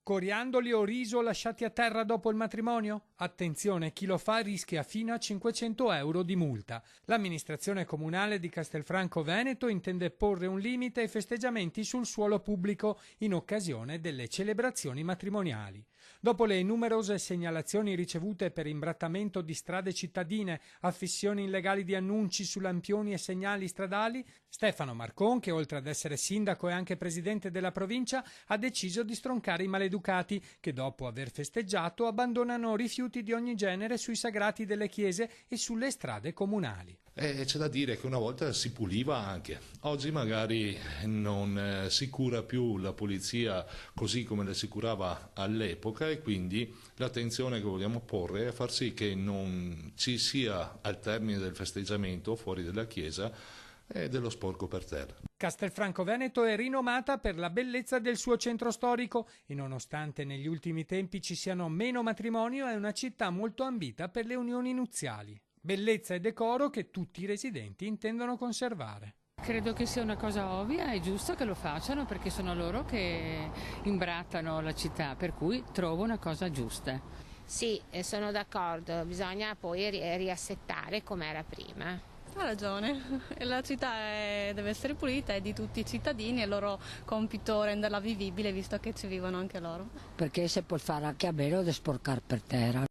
Coriandoli o riso lasciati a terra dopo il matrimonio? Attenzione, chi lo fa rischia fino a 500 euro di multa. L'amministrazione comunale di Castelfranco Veneto intende porre un limite ai festeggiamenti sul suolo pubblico in occasione delle celebrazioni matrimoniali. Dopo le numerose segnalazioni ricevute per imbrattamento di strade cittadine, affissioni illegali di annunci su lampioni e segnali stradali, Stefano Marcon, che oltre ad essere sindaco e anche presidente della provincia, ha deciso di stroncare i maleducati che dopo aver festeggiato abbandonano rifiuti di ogni genere sui sagrati delle chiese e sulle strade comunali. C'è da dire che una volta si puliva anche, oggi magari non si cura più la pulizia così come la si curava all'epoca e quindi l'attenzione che vogliamo porre è a far sì che non ci sia al termine del festeggiamento fuori dalla chiesa dello sporco per terra. Castelfranco Veneto è rinomata per la bellezza del suo centro storico e nonostante negli ultimi tempi ci siano meno matrimoni è una città molto ambita per le unioni nuziali. Bellezza e decoro che tutti i residenti intendono conservare. Credo che sia una cosa ovvia e giusto che lo facciano perché sono loro che imbrattano la città, per cui trovo una cosa giusta. Sì, sono d'accordo, bisogna poi riassettare come era prima. Ha ragione, la città deve essere pulita, è di tutti i cittadini, è il loro compito renderla vivibile visto che ci vivono anche loro. Perché si può fare anche a meno di sporcare per terra.